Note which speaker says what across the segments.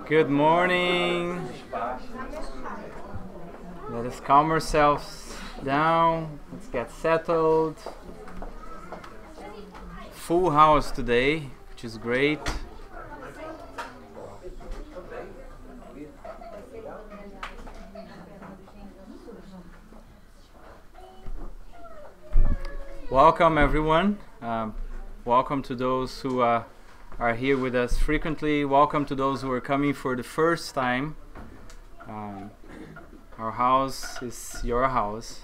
Speaker 1: Good morning. Let us calm ourselves down. Let's get settled. Full house today, which is great. Welcome everyone. Welcome to those who are here with us frequently. Welcome to those who are coming for the first time. Our house is your house.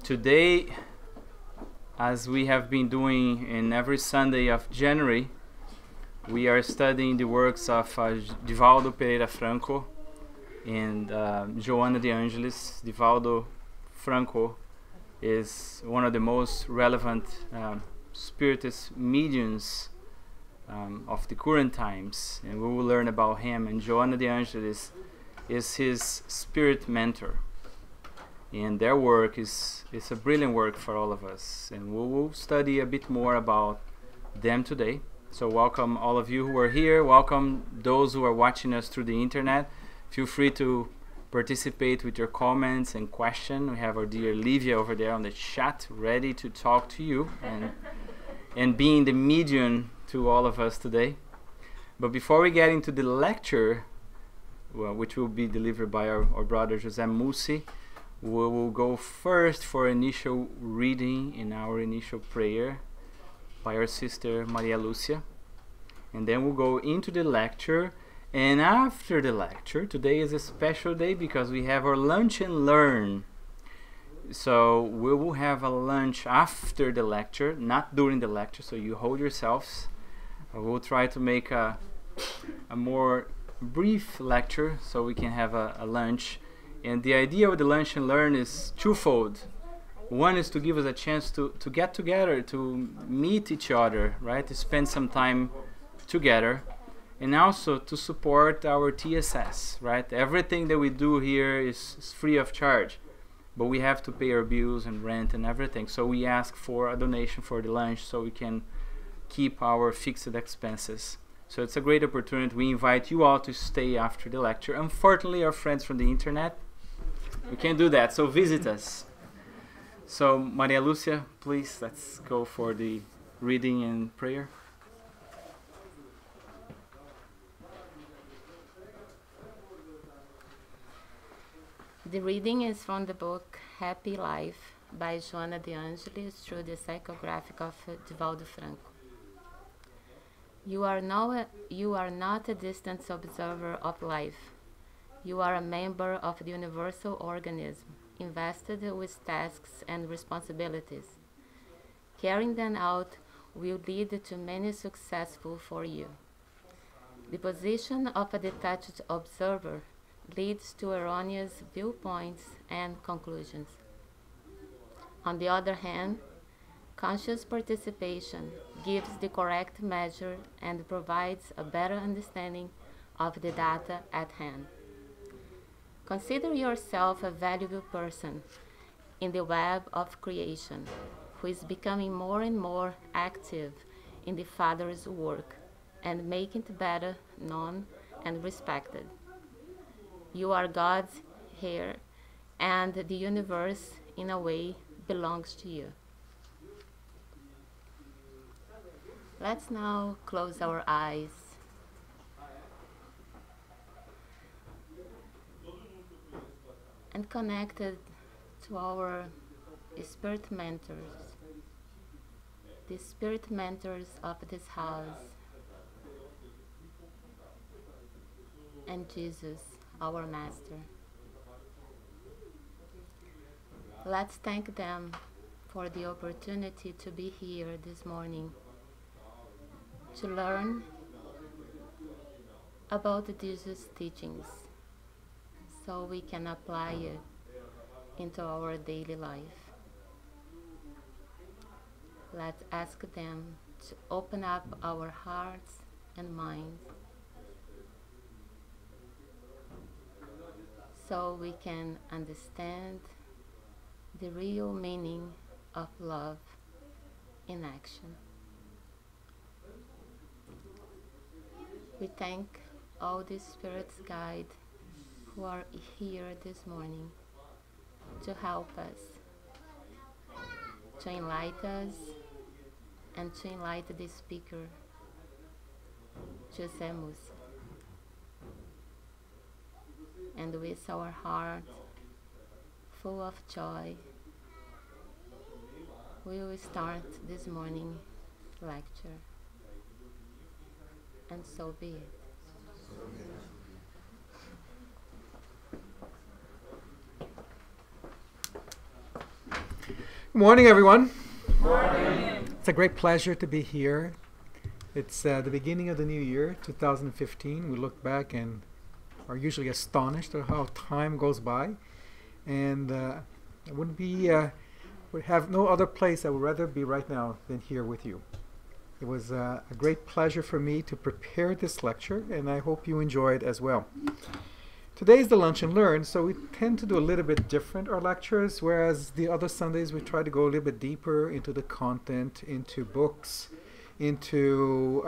Speaker 1: Today, as we have been doing in every Sunday of January, we are studying the works of Divaldo Pereira Franco and Joanna de Angelis. Divaldo Franco is one of the most relevant Spiritist mediums of the current times, and we will learn about him. And Joanna de Angelis is his spirit mentor, and their work is a brilliant work for all of us, and we will study a bit more about them today. So welcome all of you who are here. Welcome those who are watching us through the internet. Feel free to participate with your comments and questions. We have our dear Livia over there on the chat ready to talk to you and being the medium to all of us today. But before we get into the lecture, which will be delivered by our brother José Mussi, we will go first for initial reading in our initial prayer by our sister Maria Lucia, and then we'll go into the lecture. And after the lecture, today is a special day because we have our lunch and learn. So we will have a lunch after the lecture, not during the lecture, so you hold yourselves. We'll try to make a more brief lecture so we can have a lunch. And the idea of the lunch and learn is twofold. One is to give us a chance to get together, to meet each other, right? To spend some time together. And also to support our TSS, right? Everything that we do here is free of charge, but we have to pay our bills and rent and everything. So we ask for a donation for the lunch so we can keep our fixed expenses. So it's a great opportunity. We invite you all to stay after the lecture. Unfortunately, our friends from the internet, we can't do that, so visit us. So Maria Lucia, please, let's go for the reading and prayer.
Speaker 2: The reading is from the book Happy Life by Joanna de Angelis through the psychographic of Divaldo Franco. You are not a distant observer of life. You are a member of the universal organism, invested with tasks and responsibilities. Carrying them out will lead to many successful for you. The position of a detached observer leads to erroneous viewpoints and conclusions. On the other hand, conscious participation gives the correct measure and provides a better understanding of the data at hand. Consider yourself a valuable person in the web of creation who is becoming more and more active in the Father's work and making it better known and respected. You are God's heir, and the universe, in a way, belongs to you. Let's now close our eyes and connect it to our spirit mentors, the spirit mentors of this house, and Jesus, our Master. Let's thank them for the opportunity to be here this morning to learn about Jesus' teachings so we can apply it into our daily life. Let's ask them to open up our hearts and minds so we can understand the real meaning of love in action. We thank all the Spirit's guide who are here this morning to help us, to enlighten us, and to enlighten the speaker, José Mussi. And with our heart full of joy, we will start this morning lecture. And so be it.
Speaker 3: Good morning, everyone.
Speaker 4: Good morning.
Speaker 3: It's a great pleasure to be here. It's the beginning of the new year, 2015. We look back and are usually astonished at how time goes by. And I would have no other place I would rather be right now than here with you. It was a great pleasure for me to prepare this lecture, and I hope you enjoy it as well. Today is the Lunch and Learn, so we tend to do a little bit different our lectures, whereas the other Sundays we try to go a little bit deeper into the content, into books, into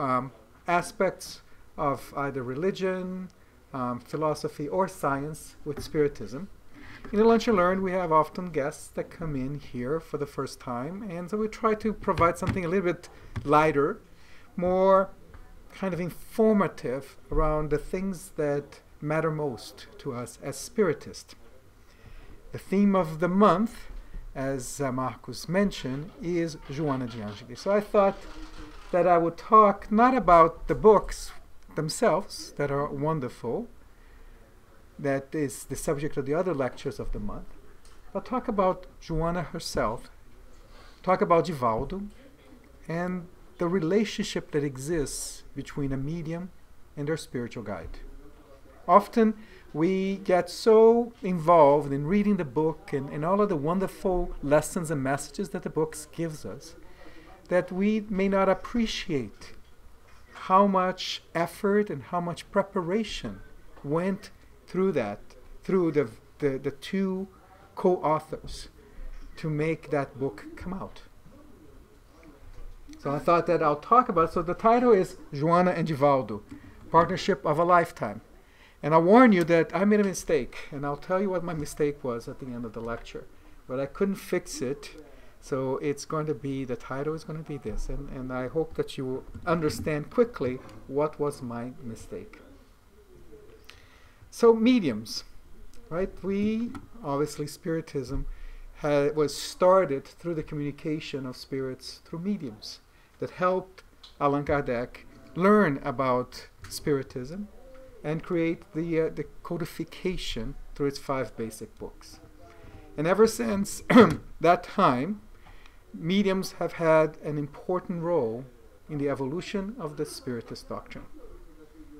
Speaker 3: aspects of either religion, philosophy, or science with Spiritism. In the Lunch and Learn, we have often guests that come in here for the first time, and so we try to provide something a little bit lighter, more kind of informative around the things that matter most to us as Spiritists. The theme of the month, as Marcos mentioned, is Joanna de Angelis. So I thought that I would talk not about the books themselves that are wonderful, that is the subject of the other lectures of the month, but talk about Joanna herself, talk about Divaldo, and the relationship that exists between a medium and their spiritual guide. Often we get so involved in reading the book and all of the wonderful lessons and messages that the book gives us that we may not appreciate how much effort and how much preparation went through the two co-authors to make that book come out. So I thought that I'll talk about, so the title is Joanna and Divaldo, Partnership of a Lifetime. And I'll warn you that I made a mistake, and I'll tell you what my mistake was at the end of the lecture. But I couldn't fix it, so it's going to be, the title is going to be this. And I hope that you will understand quickly what was my mistake. So mediums, right? We, obviously Spiritism, was started through the communication of spirits through mediums that helped Allan Kardec learn about Spiritism and create the codification through its 5 basic books. And ever since that time, mediums have had an important role in the evolution of the Spiritist doctrine.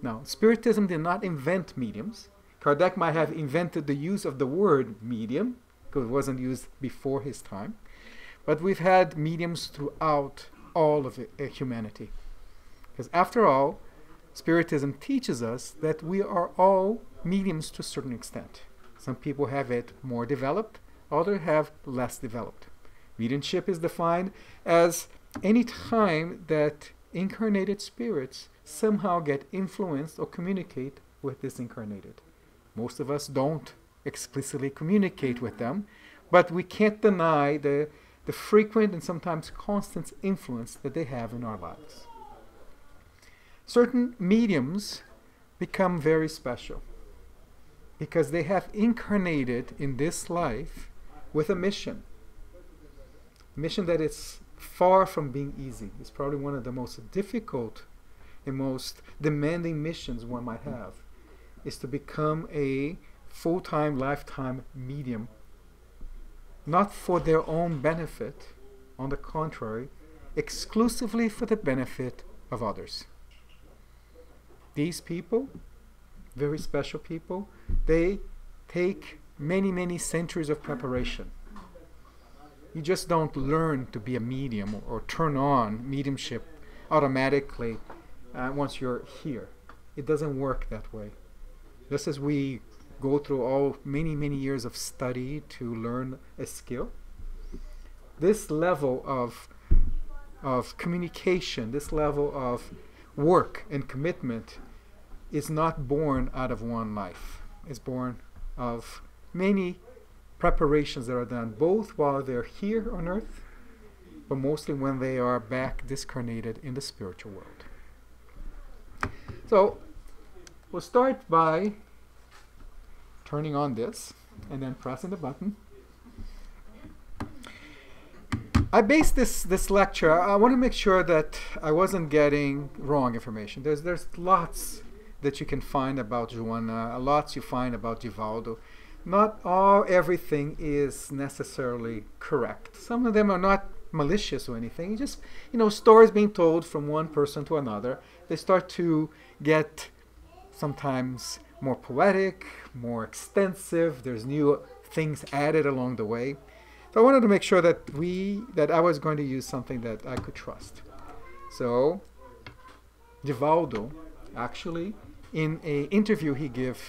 Speaker 3: Now, Spiritism did not invent mediums. Kardec might have invented the use of the word medium, because it wasn't used before his time. But we've had mediums throughout all of humanity. Because after all, Spiritism teaches us that we are all mediums to a certain extent. Some people have it more developed, others have less developed. Mediumship is defined as any time that incarnated spirits somehow get influenced or communicate with disincarnated. Most of us don't explicitly communicate with them, but we can't deny the frequent and sometimes constant influence that they have in our lives. Certain mediums become very special because they have incarnated in this life with a mission. A mission that is far from being easy. It's probably one of the most difficult and most demanding missions one might have, is to become a full-time, lifetime medium. Not for their own benefit, on the contrary, exclusively for the benefit of others. These people, very special people, they take many, many centuries of preparation. You just don't learn to be a medium or turn on mediumship automatically once you're here. It doesn't work that way. Just as we go through many, many years of study to learn a skill, this level of communication, this level of work and commitment is not born out of one life. It's born of many preparations that are done both while they're here on earth, but mostly when they are back discarnated in the spiritual world. So we'll start by turning on this and then pressing the button. I based this lecture, I want to make sure that I wasn't getting wrong information. There's lots that you can find about Joanna, lots you find about Divaldo. Not everything is necessarily correct. Some of them are not malicious or anything. Just, stories being told from one person to another. They start to get sometimes more poetic, more extensive. There's new things added along the way. So I wanted to make sure that I was going to use something that I could trust. So Divaldo, actually, in an interview he gave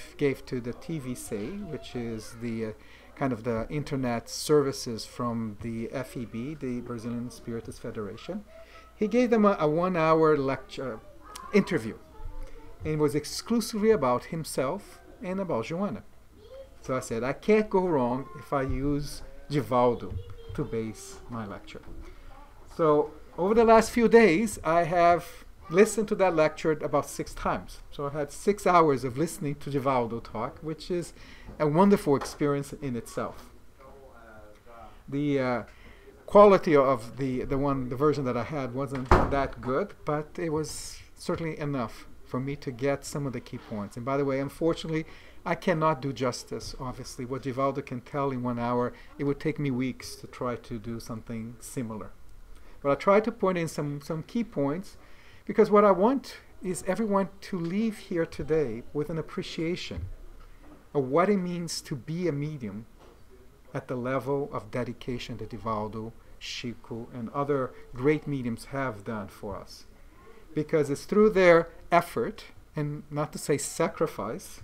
Speaker 3: to the TVC, which is the kind of the internet services from the FEB, the Brazilian Spiritist Federation, he gave them a 1-hour lecture interview, and it was exclusively about himself and about Joanna. So I said, I can't go wrong if I use Divaldo to base my lecture. So over the last few days, I have listened to that lecture about 6 times. So I had 6 hours of listening to Divaldo talk, which is a wonderful experience in itself. The quality of the version that I had wasn't that good, but it was certainly enough for me to get some of the key points. And by the way, unfortunately, I cannot do justice, obviously. What Divaldo can tell in 1 hour, it would take me weeks to try to do something similar. But I tried to point in some key points, because what I want is everyone to leave here today with an appreciation of what it means to be a medium at the level of dedication that Divaldo, Chico, and other great mediums have done for us. Because it's through their effort, and not to say sacrifice,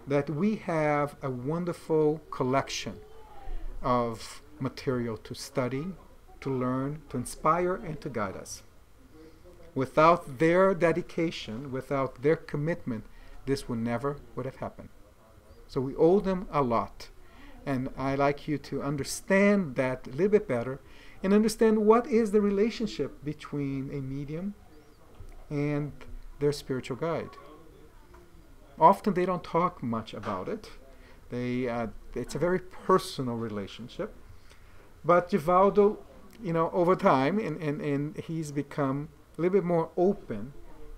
Speaker 3: that we have a wonderful collection of material to study, to learn, to inspire, and to guide us. Without their dedication, without their commitment, this would have happened. So we owe them a lot. And I'd like you to understand that a little bit better and understand what is the relationship between a medium and their spiritual guide. Often they don't talk much about it. It's a very personal relationship. But Divaldo, over time, and he's become a little bit more open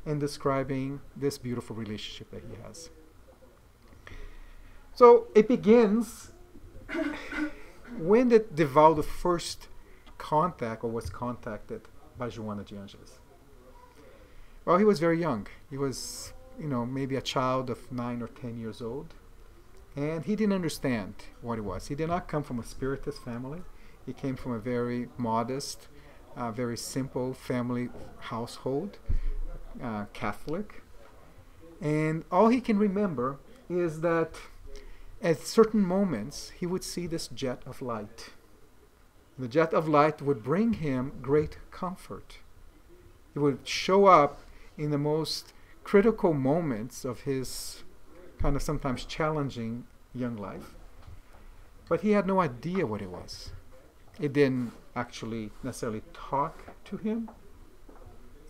Speaker 3: in describing this beautiful relationship that he has. So it begins when did Divaldo first was contacted by Joanna de Angelis? Well, he was very young. He was, maybe a child of 9 or 10 years old. And he didn't understand what it was. He did not come from a Spiritist family. He came from a very modest, very simple family household, Catholic. And all he can remember is that at certain moments he would see this jet of light. The jet of light would bring him great comfort. It would show up in the most critical moments of his kind of sometimes challenging young life. But he had no idea what it was. It didn't actually necessarily talk to him.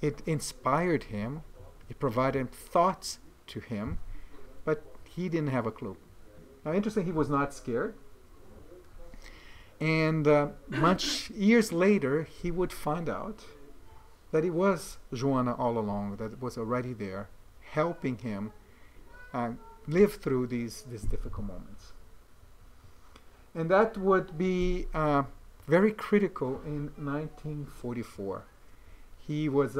Speaker 3: It inspired him. It provided thoughts to him. But he didn't have a clue. Now, interesting, he was not scared. And much years later, he would find out that it was Joanna all along that was already there, helping him live through these difficult moments. And that would be very critical in 1944. He was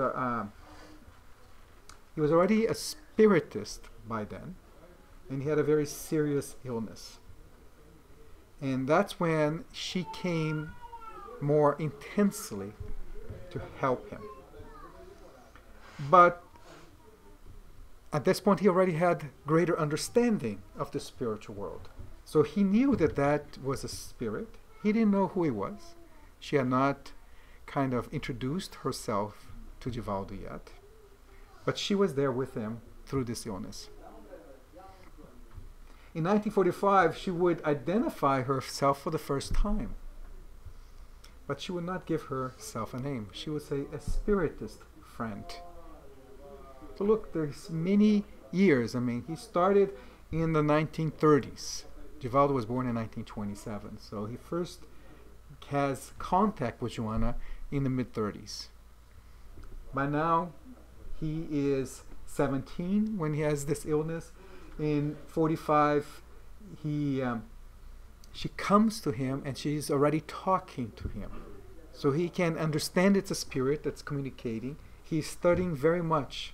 Speaker 3: already a Spiritist by then, and he had a very serious illness. And that's when she came more intensely to help him. But at this point, he already had greater understanding of the spiritual world. So he knew that that was a spirit. He didn't know who he was. She had not introduced herself to Divaldo yet. But she was there with him through this illness. In 1945, she would identify herself for the first time. But she would not give herself a name. She would say a Spiritist friend. So look, there's many years. I mean, he started in the 1930s. Divaldo was born in 1927. So he first has contact with Joanna in the mid-30s. By now, he is 17 when he has this illness. In 45, she comes to him and she's already talking to him. So he can understand it's a spirit that's communicating. He's studying very much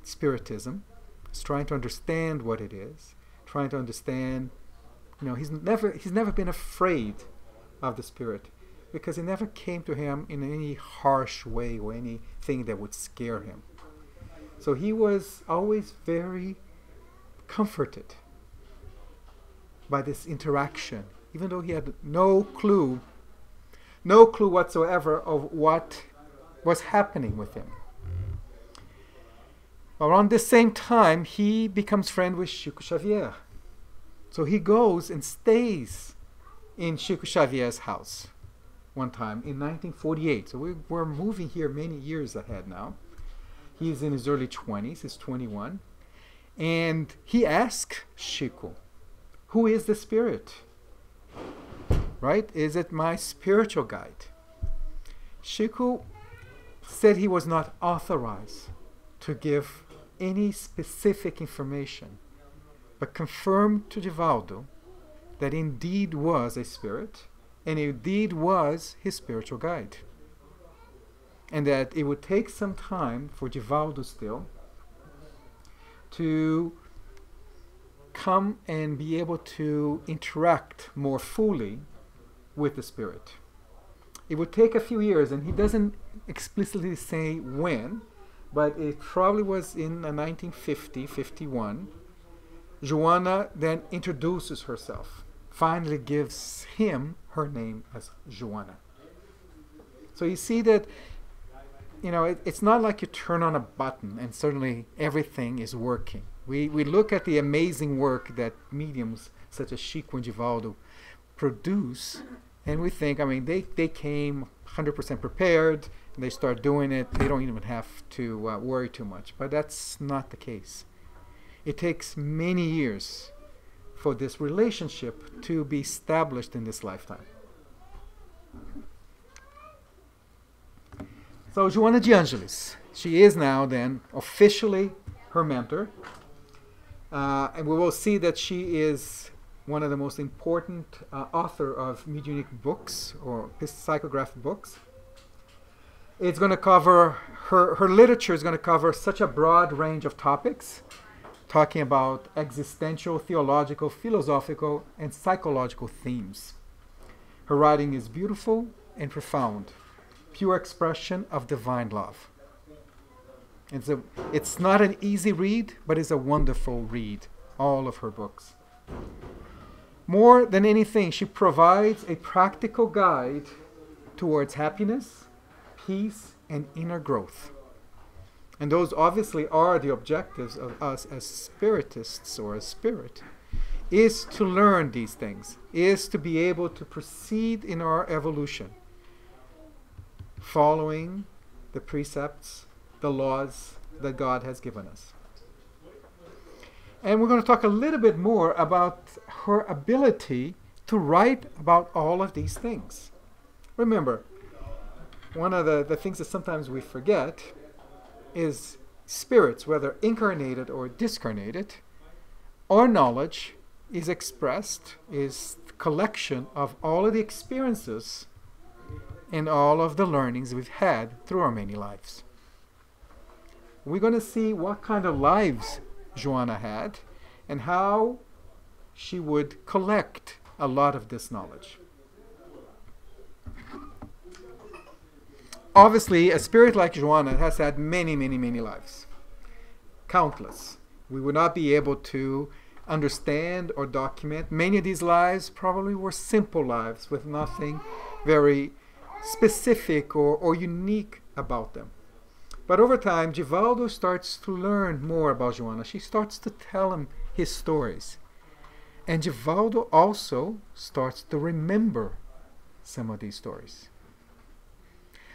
Speaker 3: Spiritism. He's trying to understand what it is, trying to understand, he's never been afraid of the spirit because it never came to him in any harsh way or anything that would scare him. So he was always very comforted by this interaction, even though he had no clue whatsoever of what was happening with him. Around this same time, he becomes friend with Chico Xavier. So he goes and stays in Chico Xavier's house one time in 1948. So we're moving here many years ahead now. He's in his early 20s, he's 21. And he asks Chico, who is the spirit? Right? Is it my spiritual guide? Chico said he was not authorized to give any specific information, but confirmed to Divaldo that indeed was a spirit, and indeed was his spiritual guide. And that it would take some time for Divaldo still to come and be able to interact more fully with the spirit. It would take a few years, and he doesn't explicitly say when, but it probably was in 1950, 51. Joanna then introduces herself, finally gives him her name as Joanna. So you see that, it's not like you turn on a button and suddenly everything is working. We look at the amazing work that mediums such as Chico and Divaldo produce, and we think, they came 100% prepared, and they start doing it. They don't even have to worry too much. But that's not the case. It takes many years for this relationship to be established in this lifetime. So Joanna de Angelis, she is now then officially her mentor. And we will see that she is one of the most important author of mediunic books or psychographic books. It's going to cover, her literature is going to cover such a broad range of topics, talking about existential, theological, philosophical, and psychological themes. Her writing is beautiful and profound, pure expression of divine love. It's not an easy read, but it's a wonderful read, all of her books. More than anything, she provides a practical guide towards happiness, peace, and inner growth. And those obviously are the objectives of us as spiritists or as spirit, is to learn these things, is to be able to proceed in our evolution, following the precepts, the laws that God has given us. And we're going to talk a little bit more about her ability to write about all of these things. Remember, one of the things that sometimes we forget is spirits, whether incarnated or discarnated, our knowledge is expressed, is the collection of all of the experiences and all of the learnings we've had through our many lives. We're going to see what kind of lives Joanna had and how she would collect a lot of this knowledge. Obviously, a spirit like Joanna has had many, many, many lives. Countless. We would not be able to understand or document. Many of these lives probably were simple lives with nothing very specific or unique about them. But over time, Divaldo starts to learn more about Joanna. She starts to tell him his stories. And Divaldo also starts to remember some of these stories.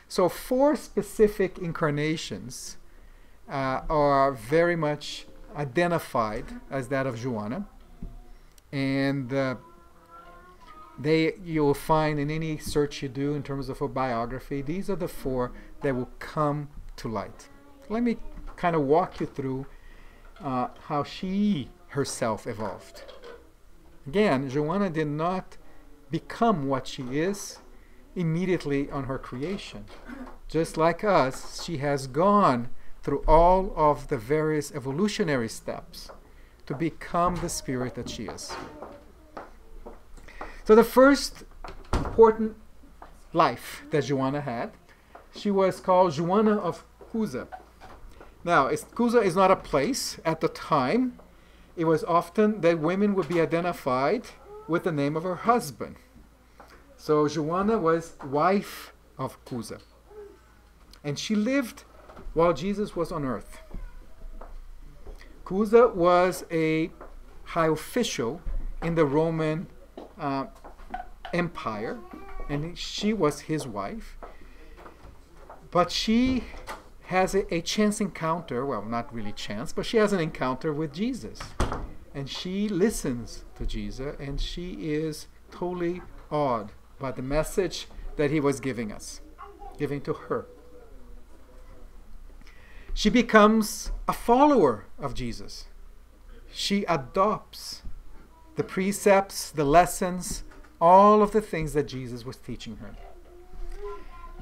Speaker 3: So 4 specific incarnations are very much identified as that of Joanna. And you'll find in any search you do in terms of a biography, these are the 4 that will come to light. Let me kind of walk you through how she herself evolved. Again, Joanna did not become what she is immediately on her creation. Just like us, she has gone through all of the various evolutionary steps to become the spirit that she is. So the first important life that Joanna had, she was called Joanna of Cusa. Now, Cusa is not a place. At the time, it was often that women would be identified with the name of her husband. So Joanna was wife of Cusa. And she lived while Jesus was on earth. Cusa was a high official in the Roman Empire, and she was his wife. But she has a chance encounter, well, not really chance, but she has an encounter with Jesus. And she listens to Jesus, and she is totally awed by the message that he was giving to her. She becomes a follower of Jesus. She adopts the precepts, the lessons, all of the things that Jesus was teaching her.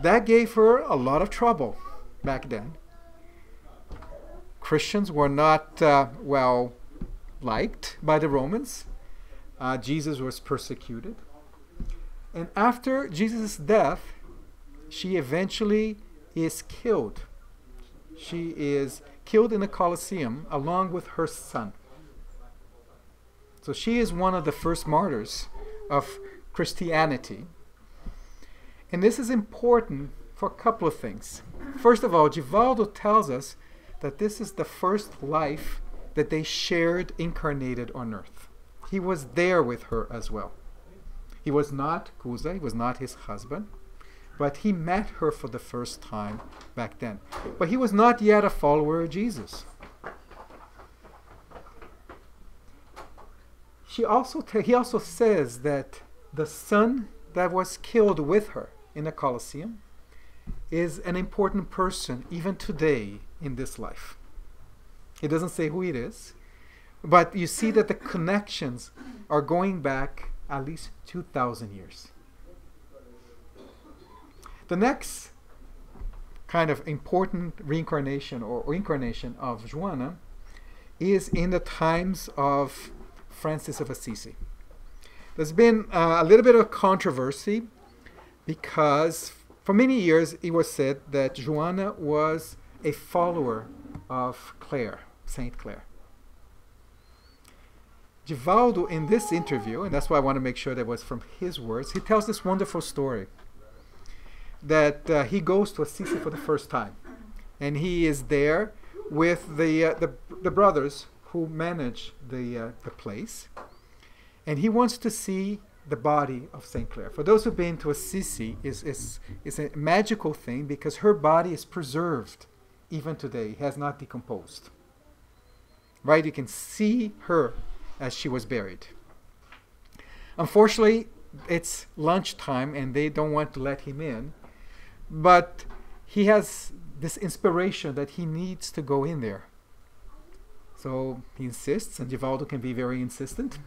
Speaker 3: That gave her a lot of trouble back then. Christians were not well liked by the Romans. Jesus was persecuted. And after Jesus' death, she eventually is killed. She is killed in the Colosseum along with her son. So she is one of the first martyrs of Christianity. And this is important for a couple of things. First of all, Divaldo tells us that this is the first life that they shared incarnated on earth. He was there with her as well. He was not Cusa, he was not his husband, but he met her for the first time back then. But he was not yet a follower of Jesus. He also says that the son that was killed with her in the Colosseum is an important person even today in this life. He doesn't say who it is, but you see that the connections are going back at least 2,000 years. The next kind of important reincarnation or incarnation of Joanna is in the times of Francis of Assisi. There's been a little bit of controversy because for many years it was said that Joanna was a follower of Clare, Saint Clare. Divaldo, in this interview, and that's why I want to make sure that was from his words, he tells this wonderful story that he goes to Assisi for the first time. And he is there with the brothers who manage the place. And he wants to see the body of Saint Clare. For those who've been to Assisi, is a magical thing because her body is preserved even today. It has not decomposed. Right? You can see her as she was buried. Unfortunately, it's lunchtime and they don't want to let him in. But he has this inspiration that he needs to go in there. So he insists, and Divaldo can be very insistent.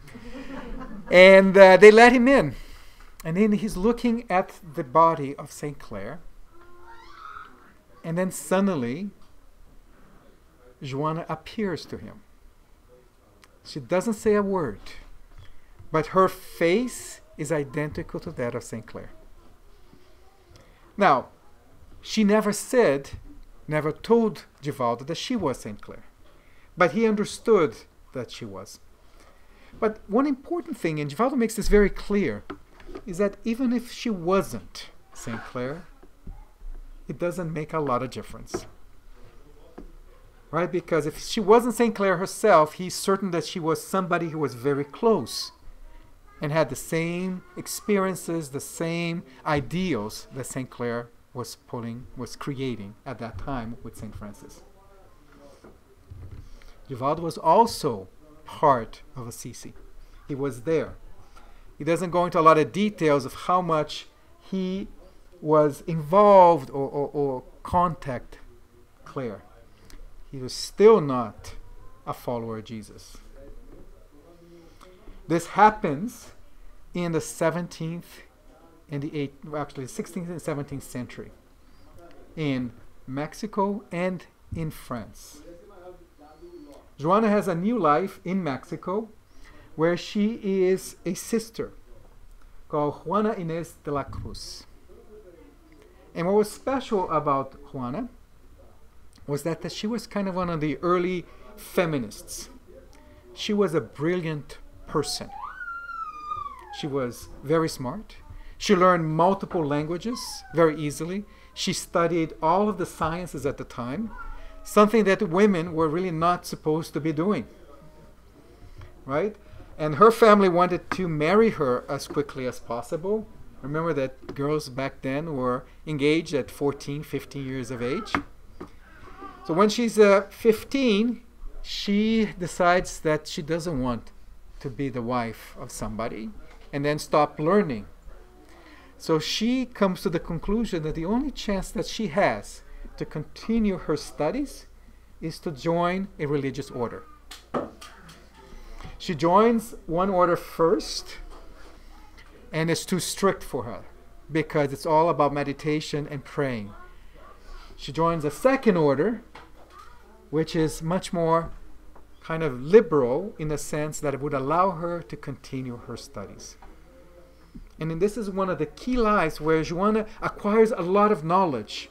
Speaker 3: And they let him in. And then he's looking at the body of Saint Clare. And then suddenly, Joanna appears to him. She doesn't say a word, but her face is identical to that of Saint Clare. Now, she never told Divaldo that she was Saint Clare, but he understood that she was. But one important thing, and Divaldo makes this very clear, is that even if she wasn't Saint Clare, it doesn't make a lot of difference. right? Because if she wasn't St. Clare herself, he's certain that she was somebody who was very close and had the same experiences, the same ideals that St. Clare was creating at that time with St. Francis. Divaldo was also part of Assisi. He was there. He doesn't go into a lot of details of how much he was involved or contact Clare. He was still not a follower of Jesus. This happens in the 17th and the 16th and 17th century in Mexico and in France. Joanna has a new life in Mexico where she is a sister called Juana Inés de la Cruz. And what was special about Juana was that she was kind of one of the early feminists. She was a brilliant person. She was very smart. She learned multiple languages very easily. She studied all of the sciences at the time, something that women were really not supposed to be doing, right? And her family wanted to marry her as quickly as possible. Remember that girls back then were engaged at 14, 15 years of age. So when she's 15, she decides that she doesn't want to be the wife of somebody and then stop learning. So she comes to the conclusion that the only chance that she has to continue her studies is to join a religious order. She joins one order first, and it's too strict for her because it's all about meditation and praying. She joins a second order, which is much more kind of liberal in the sense that it would allow her to continue her studies. And then this is one of the key lives where Joanna acquires a lot of knowledge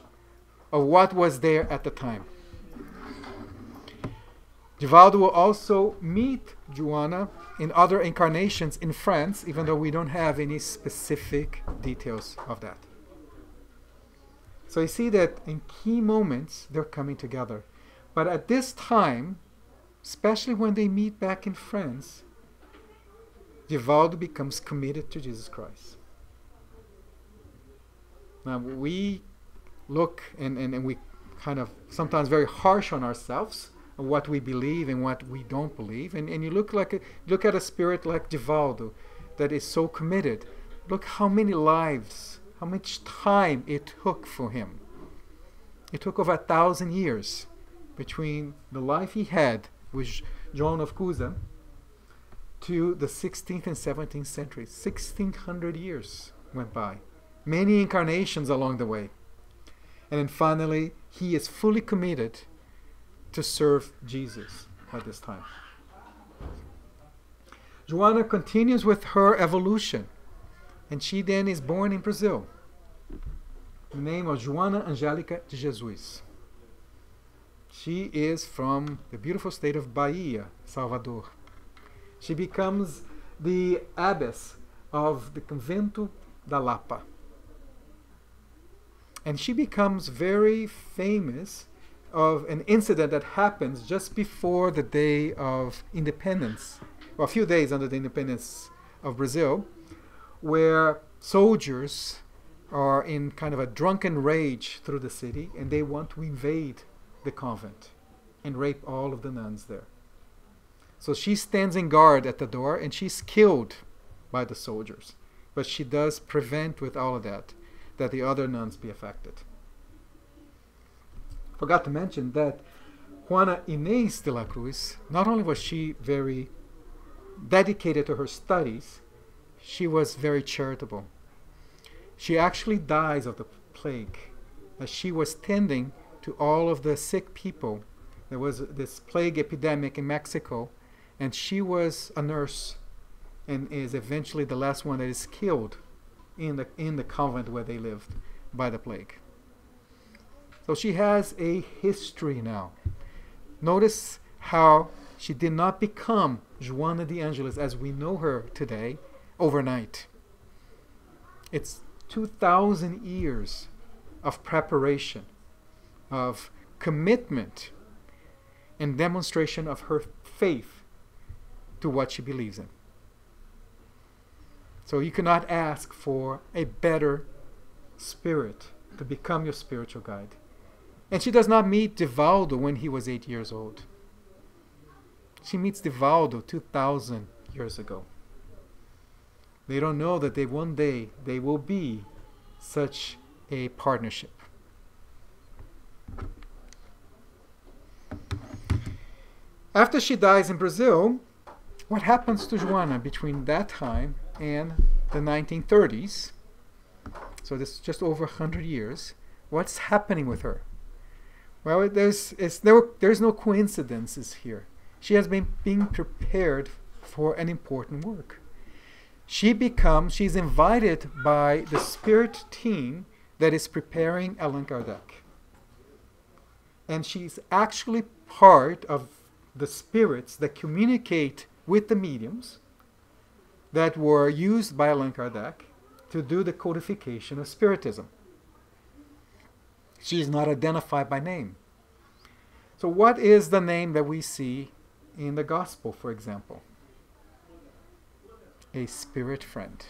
Speaker 3: of what was there at the time. Divaldo will also meet Joanna in other incarnations in France, even though we don't have any specific details of that. So you see that in key moments, they're coming together. But at this time, especially when they meet back in France, Divaldo becomes committed to Jesus Christ. Now we look and we kind of sometimes very harsh on ourselves of what we believe and what we don't believe. And you look at a spirit like Divaldo that is so committed. Look how many lives, how much time it took for him. It took over 1,000 years between the life he had with John of Cusa to the 16th and 17th century. 1,600 years went by. Many incarnations along the way. And then finally, he is fully committed to serve Jesus at this time. Joanna continues with her evolution, and she then is born in Brazil. The name of Joana Angélica de Jesus. She is from the beautiful state of Bahia, Salvador. She becomes the abbess of the Convento da Lapa. And she becomes very famous of an incident that happens just before the day of independence, or a few days under the independence of Brazil, where soldiers are in kind of a drunken rage through the city, and they want to invade the convent and rape all of the nuns there. So she stands in guard at the door, and she's killed by the soldiers. But she does prevent with all of that the other nuns be affected. Forgot to mention that Juana Inés de la Cruz, not only was she very dedicated to her studies, she was very charitable. She actually dies of the plague as she was tending to all of the sick people. There was this plague epidemic in Mexico, and she was a nurse and is eventually the last one that is killed in the convent where they lived by the plague. So she has a history now. Notice how she did not become Joana de Angelis as we know her today overnight. It's 2,000 years of preparation, of commitment. and demonstration of her faith to what she believes in. So you cannot ask for a better spirit to become your spiritual guide. And she does not meet Divaldo when he was 8 years old. She meets Divaldo 2,000 years ago. They don't know that one day they will be such a partnership. After she dies in Brazil, what happens to Joanna between that time and the 1930s? So this is just over 100 years. What's happening with her? Well, there's no coincidences here. She has been being prepared for an important work. She's invited by the spirit team that is preparing Allan Kardec. And she's actually part of the spirits that communicate with the mediums that were used by Allan Kardec to do the codification of Spiritism. She is not identified by name. So what is the name that we see in the Gospel, for example? A spirit friend.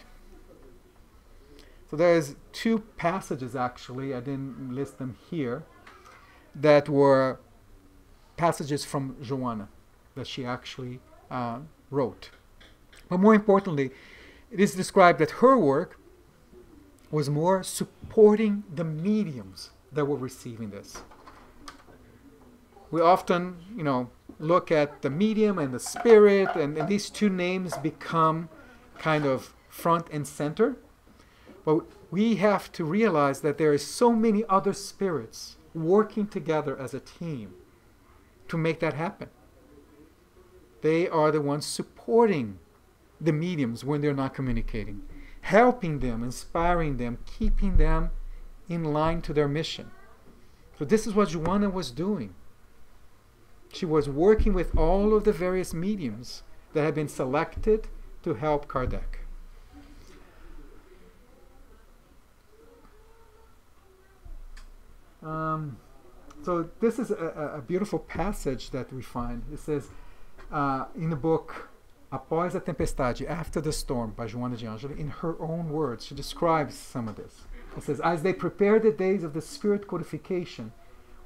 Speaker 3: So there's two passages, actually, I didn't list them here, that were passages from Joanna that she actually wrote. But more importantly, it is described that her work was more supporting the mediums that were receiving this. We often, look at the medium and the spirit, and these two names become kind of front and center. But we have to realize that there are so many other spirits working together as a team to make that happen. They are the ones supporting the mediums when they're not communicating, helping them, inspiring them, keeping them in line to their mission. So this is what Joanna was doing. She was working with all of the various mediums that had been selected to help Kardec. So this is a beautiful passage that we find. It says in the book Após a Tempestade, After the Storm, by Joanna de Angeli, in her own words, she describes some of this. It says, as they prepared the days of the spirit codification,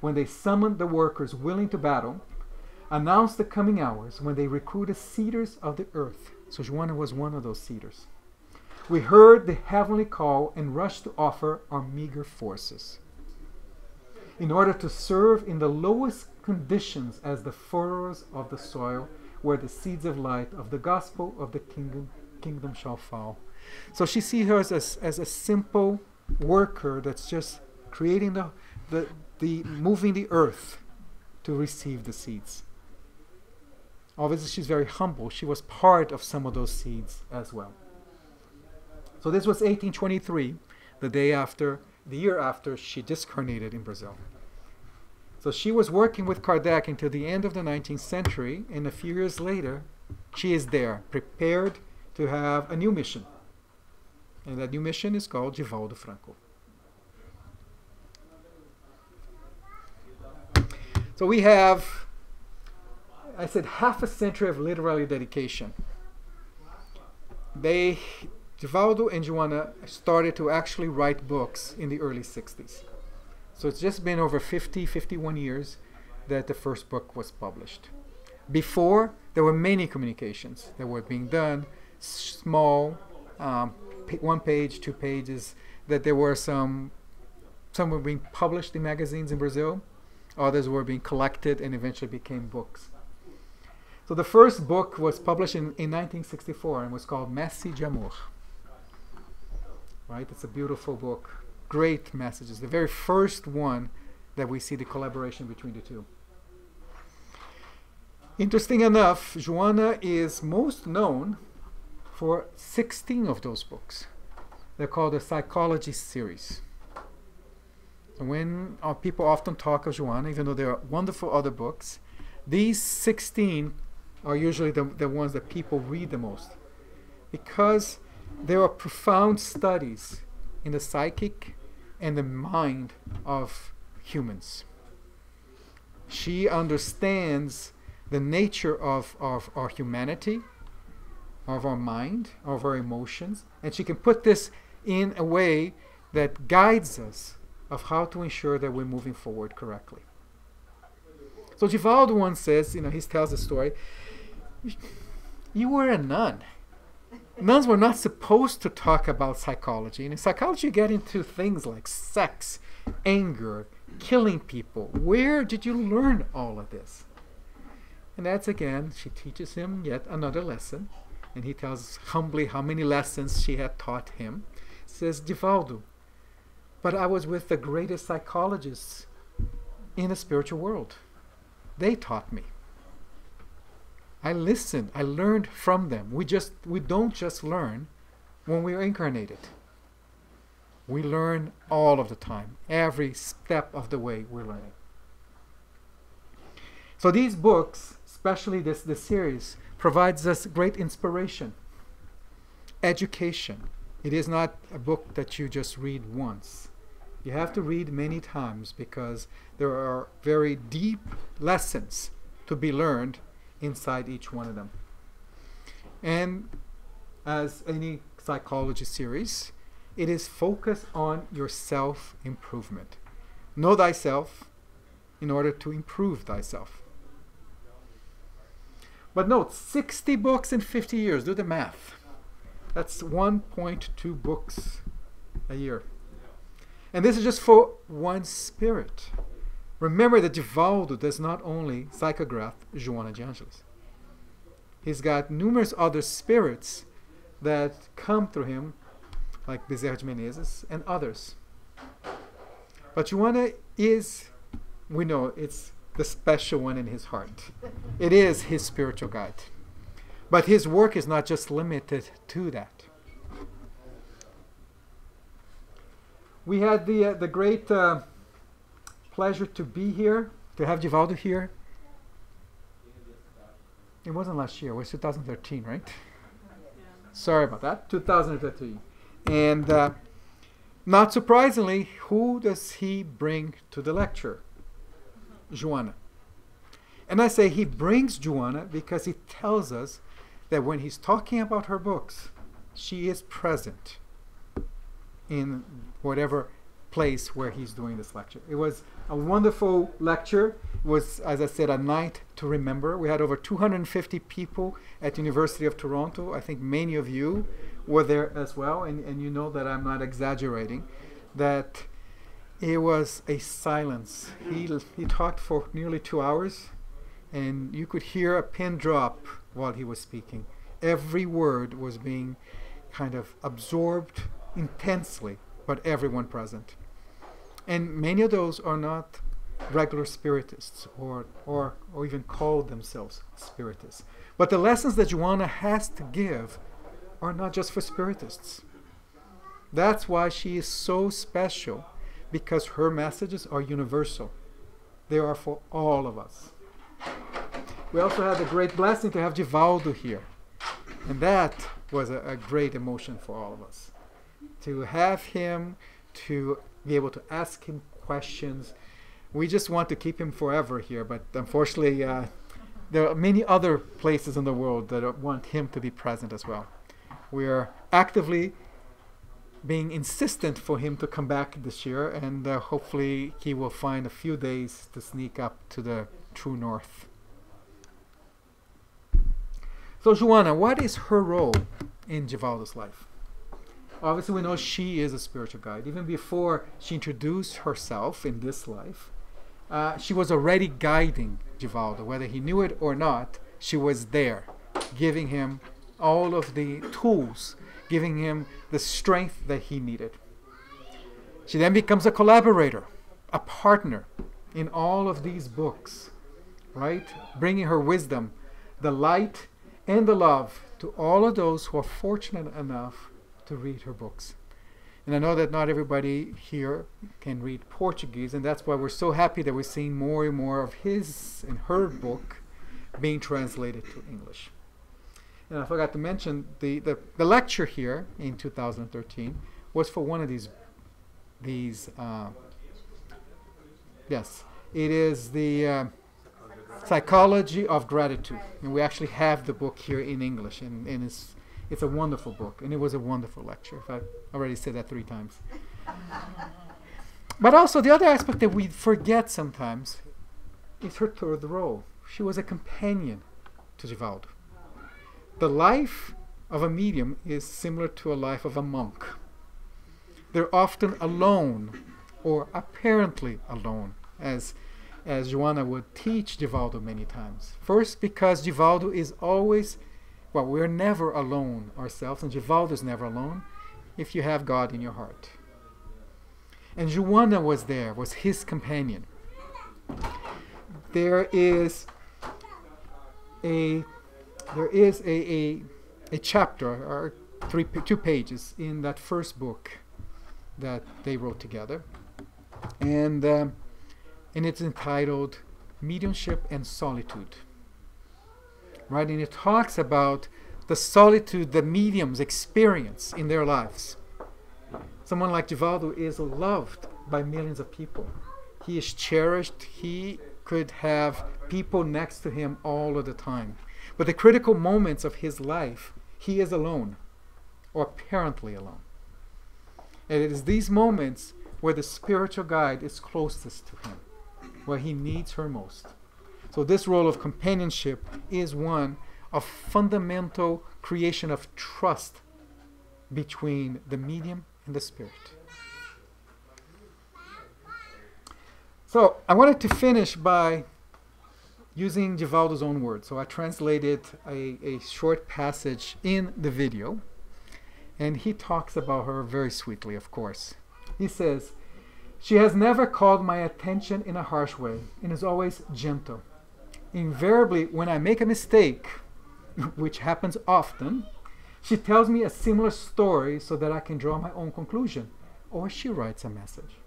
Speaker 3: when they summoned the workers willing to battle, announced the coming hours when they recruited seeders of the earth. So Joanna was one of those seeders. We heard the heavenly call and rushed to offer our meager forces, in order to serve in the lowest conditions as the furrows of the soil, where the seeds of light of the gospel of the kingdom shall fall. So she sees her as a simple worker that's just creating the moving the earth to receive the seeds. Obviously, she's very humble. She was part of some of those seeds as well. So this was 1823, the year after she discarnated in Brazil. So she was working with Kardec until the end of the 19th century, and a few years later, she is there, prepared to have a new mission. And that new mission is called Divaldo Franco. So we have, I said, half a century of literary dedication. Divaldo and Joanna started to actually write books in the early 60s. So it's just been over 51 years that the first book was published. Before, there were many communications that were being done, small, 1 page, 2 pages, that there were some were being published in magazines in Brazil, others were being collected and eventually became books. So the first book was published in 1964 and was called Messe de Amor. Right? It's a beautiful book. Great messages. The very first one that we see the collaboration between the two. Interesting enough, Joanna is most known for 16 of those books. They're called the Psychology series. So when people often talk of Joanna, even though there are wonderful other books, these 16 are usually the ones that people read the most, because there are profound studies in the psychic and the mind of humans. She understands the nature of our humanity, of our mind, of our emotions, and she can put this in a way that guides us of how to ensure that we're moving forward correctly. So Divaldo once says, he tells the story, you were a nun. Nuns were not supposed to talk about psychology. And in psychology you get into things like sex, anger, killing people. Where did you learn all of this? And that's again, she teaches him yet another lesson. And he tells humbly how many lessons she had taught him. Says, Divaldo, but I was with the greatest psychologists in the spiritual world. They taught me. I listened. I learned from them. We don't just learn when we are incarnated. We learn all of the time. Every step of the way we're learning. So these books, especially this series, provides us great inspiration, education. It is not a book that you just read once. You have to read many times because there are very deep lessons to be learned inside each one of them. And as any psychology series, it is focused on your self-improvement. Know thyself in order to improve thyself. But note, 60 books in 50 years. Do the math. That's 1.2 books a year. And this is just for one spirit. Remember that Divaldo does not only psychograph Joanna de Angelis. He's got numerous other spirits that come through him, like Bezerra de Menezes and others. But Joanna is, we know, it's the special one in his heart. It is his spiritual guide. But his work is not just limited to that. We had the great pleasure to be here, to have Divaldo here. It wasn't last year, it was 2013, right? Sorry about that, 2013. And not surprisingly, who does he bring to the lecture? Joanna. And I say he brings Joanna because he tells us that when he's talking about her books, she is present in whatever place where he's doing this lecture. It was a wonderful lecture. It was, as I said, a night to remember. We had over 250 people at the University of Toronto. I think many of you were there as well, and you know that I'm not exaggerating, that it was a silence. He talked for nearly 2 hours, and you could hear a pin drop while he was speaking. Every word was being kind of absorbed intensely, but everyone present. And many of those are not regular spiritists or even call themselves spiritists. But the lessons that Joanna has to give are not just for spiritists. That's why she is so special, because her messages are universal. They are for all of us. We also had the great blessing to have Divaldo here. And that was a great emotion for all of us. To have him, to be able to ask him questions. We just want to keep him forever here, but unfortunately there are many other places in the world that want him to be present as well. We are actively being insistent for him to come back this year, and hopefully he will find a few days to sneak up to the true north. So Joanna, what is her role in Divaldo's life? Obviously we know she is a spiritual guide. Even before she introduced herself in this life, she was already guiding Divaldo. Whether he knew it or not, she was there, giving him all of the tools, giving him the strength that he needed. She then becomes a collaborator, a partner in all of these books, right? Bringing her wisdom, the light, and the love to all of those who are fortunate enough to read her books. And I know that not everybody here can read Portuguese, and that's why we're so happy that we're seeing more and more of his and her book being translated to English. And I forgot to mention the lecture here in 2013 was for one of these yes, it is the Psychology of Gratitude. And we actually have the book here in English, and it's a wonderful book, and it was a wonderful lecture. If I already said that 3 times. But also the other aspect that we forget sometimes is her third role. She was a companion to Divaldo. The life of a medium is similar to a life of a monk. They're often alone, or apparently alone, as Joanna would teach Divaldo many times. First, because Divaldo is always, well, we're never alone ourselves, and Divaldo is never alone if you have God in your heart. And Joanna was there, was his companion. There is a chapter, or 2 pages in that first book that they wrote together, and it's entitled Mediumship and Solitude. Right, and it talks about the solitude the mediums experience in their lives. Someone like Divaldo is loved by millions of people. He is cherished. He could have people next to him all of the time. But the critical moments of his life, he is alone, or apparently alone. And it is these moments where the spiritual guide is closest to him, where he needs her most. So this role of companionship is one of fundamental creation of trust between the medium and the spirit. So I wanted to finish by using Divaldo's own words. So I translated a short passage in the video, and he talks about her very sweetly, of course. He says, "She has never called my attention in a harsh way and is always gentle. Invariably, when I make a mistake, which happens often, she tells me a similar story so that I can draw my own conclusion, or she writes a message.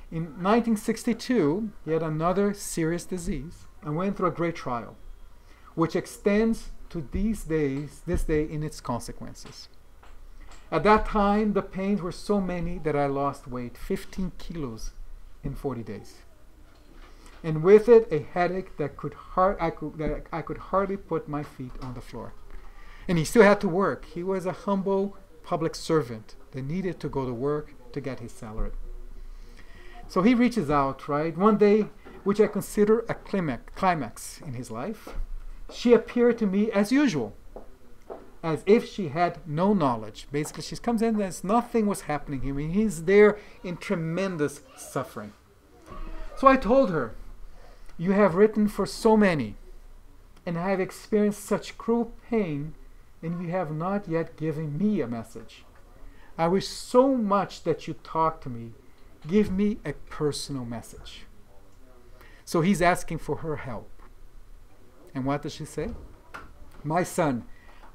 Speaker 3: In 1962, he had another serious disease and went through a great trial, which extends to this day in its consequences. At that time, the pains were so many that I lost weight, 15 kilos in 40 days. And with it, a headache that I could hardly put my feet on the floor. And he still had to work. He was a humble public servant that needed to go to work to get his salary. So he reaches out, right? One day, which I consider a climax in his life, she appeared to me as usual, as if she had no knowledge. Basically, she comes in as nothing was happening to him. And he's there in tremendous suffering. So I told her, "You have written for so many, and I have experienced such cruel pain, and you have not yet given me a message. I wish so much that you talk to me. Give me a personal message." So he's asking for her help. And what does she say? "My son,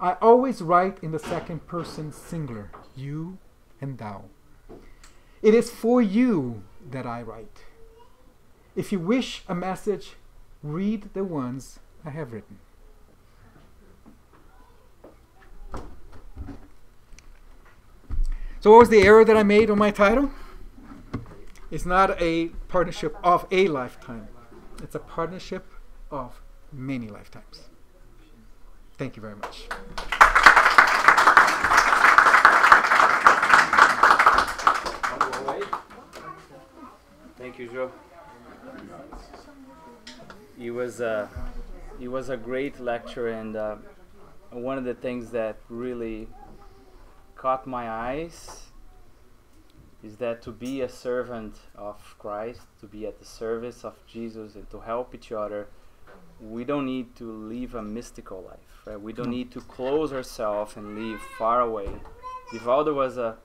Speaker 3: I always write in the second person singular, you and thou. It is for you that I write. If you wish a message, read the ones I have written." So what was the error that I made on my title? It's not a partnership of a lifetime. It's a partnership of many lifetimes. Thank you very much.
Speaker 1: Thank you, Joe. It was a great lecture, and one of the things that really caught my eyes is that to be a servant of Christ, to be at the service of Jesus and to help each other, we don't need to live a mystical life, right? We don't need to close ourselves and live far away. Divaldo was a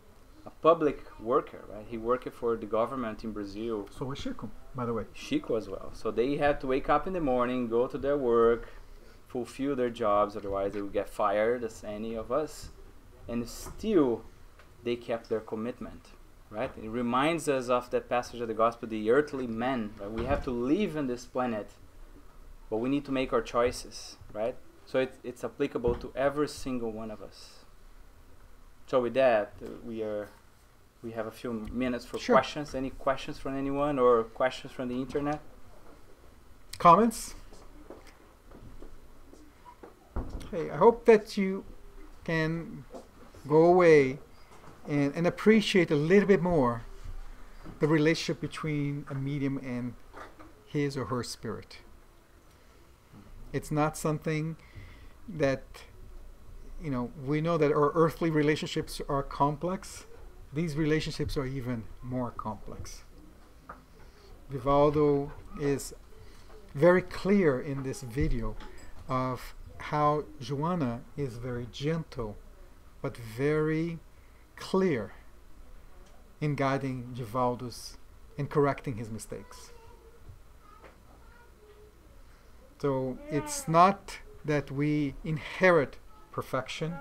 Speaker 1: public worker, right? He worked for the government in Brazil.
Speaker 3: So was Chico, by the way.
Speaker 1: Chico as well. So they had to wake up in the morning, go to their work, fulfill their jobs, otherwise they would get fired, as any of us. And still, they kept their commitment, right? It reminds us of that passage of the gospel, the earthly man, right? We have to live on this planet, but we need to make our choices, right? So it's applicable to every single one of us. So with that, we have a few minutes for questions. Any questions from anyone or questions from the internet?
Speaker 3: Comments? Hey, I hope that you can go away and appreciate a little bit more the relationship between a medium and his or her spirit. It's not something that, you know, we know that our earthly relationships are complex. These relationships are even more complex. Divaldo is very clear in this video of how Joanna is very gentle but very clear in guiding Divaldo's and correcting his mistakes. So it's not that we inherit perfection.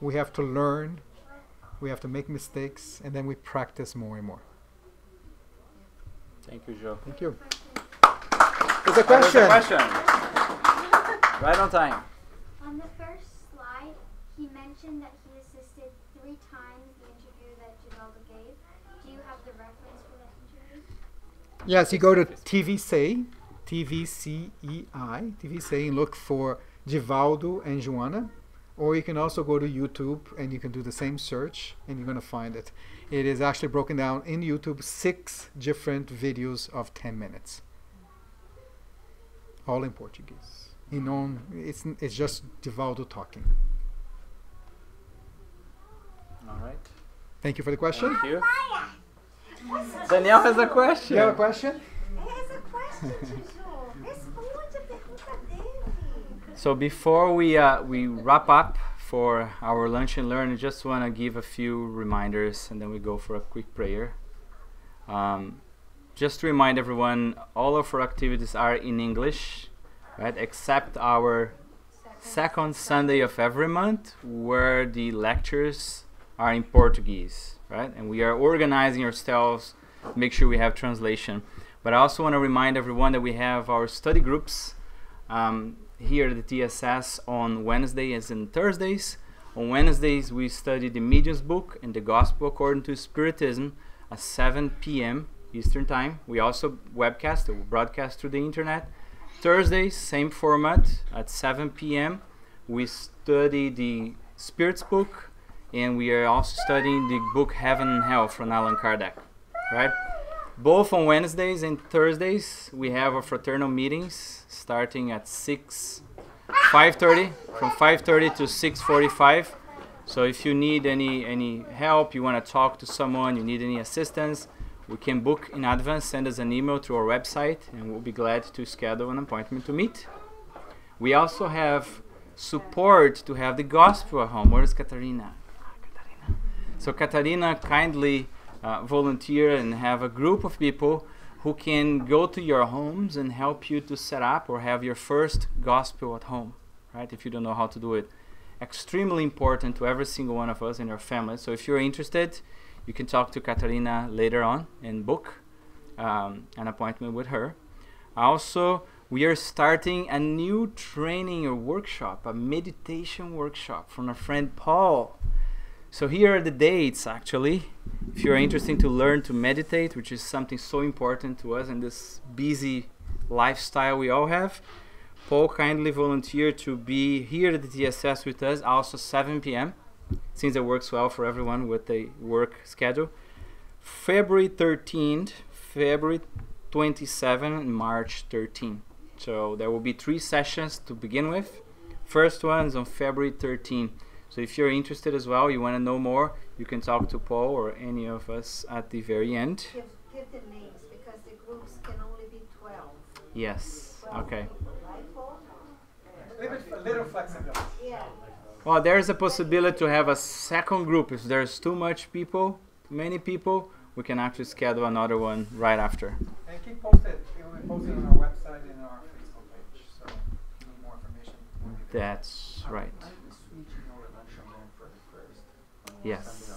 Speaker 3: We have to learn, we have to make mistakes, and then we practice more and more.
Speaker 1: Thank you, Joe.
Speaker 3: Thank you. There's a question.
Speaker 1: Right on time.
Speaker 4: On the first slide, he mentioned that he assisted 3 times the interview that Divaldo gave. Do you have the reference for that interview?
Speaker 3: Yes, you go to TVCEI, and look for Divaldo and Joanna. Or you can also go to YouTube and you can do the same search and you're going to find it. It is actually broken down in YouTube, 6 different videos of 10 minutes. All in Portuguese. It's just Divaldo talking.
Speaker 1: All right.
Speaker 3: Thank you for the question.
Speaker 1: Thank you. Daniel has a question.
Speaker 3: You have a question?
Speaker 1: So before we wrap up for our lunch and learn, I just want to give a few reminders and then we go for a quick prayer. Just to remind everyone, all of our activities are in English, right? Except our second Sunday of every month, where the lectures are in Portuguese, right? And we are organizing ourselves to make sure we have translation. But I also want to remind everyone that we have our study groups here at the TSS on Wednesdays and Thursdays. On Wednesdays, we study the Medium's book and the Gospel according to Spiritism at 7 p.m. Eastern Time. We also webcast, or broadcast through the internet. Thursdays, same format at 7 p.m. We study the Spirit's book, and we are also studying the book Heaven and Hell from Allan Kardec, right? Both on Wednesdays and Thursdays, we have our fraternal meetings starting at 5:30, from 5:30 to 6:45. So if you need any help, you want to talk to someone, you need any assistance, we can book in advance, send us an email through our website, and we'll be glad to schedule an appointment to meet. We also have support to have the gospel at home. Where is Katarina? Katarina. So Katarina kindly volunteer and have a group of people who can go to your homes and help you to set up or have your first gospel at home, right? If you don't know how to do it. Extremely important to every single one of us in our family. So if you're interested, you can talk to Katarina later on and book an appointment with her. Also, we are starting a new training or workshop, a meditation workshop from our friend Paul. So here are the dates, actually. If you're interested to learn to meditate, which is something so important to us in this busy lifestyle we all have, Paul kindly volunteered to be here at the TSS with us, also 7 p.m., since it works well for everyone with the work schedule. February 13th, February 27th, and March 13th. So there will be 3 sessions to begin with. First one is on February 13th. So if you're interested as well, you want to know more, you can talk to Paul or any of us at the very end.
Speaker 5: Give the names, because the groups can only be 12.
Speaker 1: Yes, okay.
Speaker 5: Right, Paul?
Speaker 3: A little flexibility.
Speaker 5: Yeah.
Speaker 1: Well, there's a possibility to have a second group. If there's too many people, we can actually schedule another one right after.
Speaker 3: And keep posted. It will be posted on our website and our Facebook page. So if you need more information.
Speaker 1: That's right. Yes.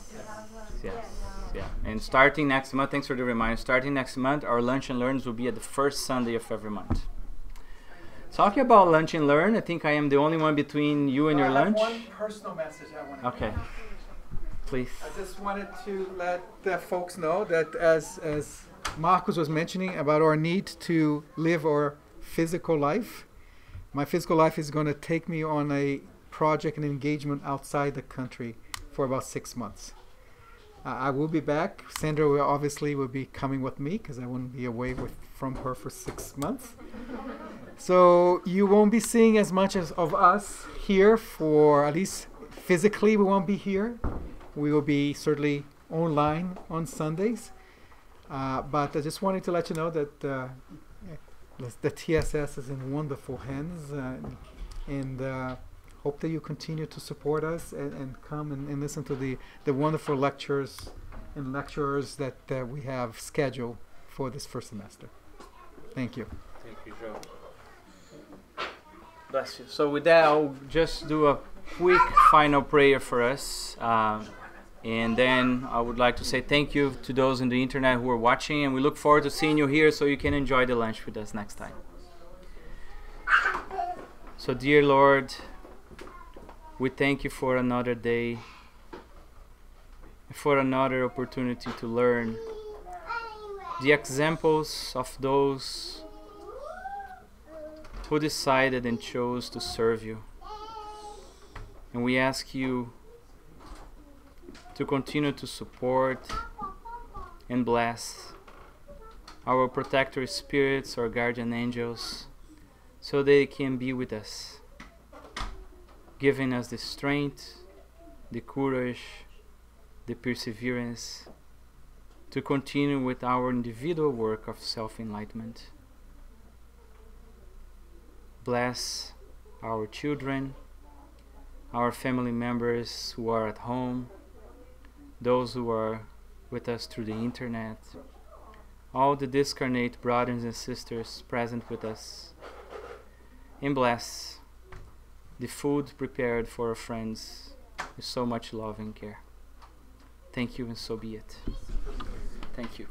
Speaker 1: Yeah. And starting next month, thanks for the reminder, starting next month, our Lunch and Learns will be at the first Sunday of every month. Talking about Lunch and Learn, I think I am the only one between you and your lunch.
Speaker 3: I have one personal message I want to
Speaker 1: Okay. Please.
Speaker 3: I just wanted to let the folks know that as Marcos was mentioning about our need to live our physical life. My physical life is going to take me on a project and engagement outside the country for about 6 months. I will be back. Sandra will be coming with me because I wouldn't be away from her for 6 months. So you won't be seeing as much of us here, for at least physically we won't be here. We will be certainly online on Sundays. But I just wanted to let you know that the TSS is in wonderful hands, and hope that you continue to support us and come and listen to the wonderful lectures and lecturers that we have scheduled for this first semester. Thank you.
Speaker 1: Thank you, Joe. Bless you. So with that, I'll just do a quick final prayer for us. And then I would like to say thank you to those on the internet who are watching, and we look forward to seeing you here so you can enjoy the lunch with us next time. So dear Lord, we thank you for another day, for another opportunity to learn the examples of those who decided and chose to serve you. And we ask you to continue to support and bless our protector spirits, our guardian angels, so they can be with us, giving us the strength, the courage, the perseverance to continue with our individual work of self-enlightenment. Bless our children, our family members who are at home, those who are with us through the internet, all the discarnate brothers and sisters present with us, and bless the food prepared for our friends with so much love and care. Thank you, and so be it. Thank you.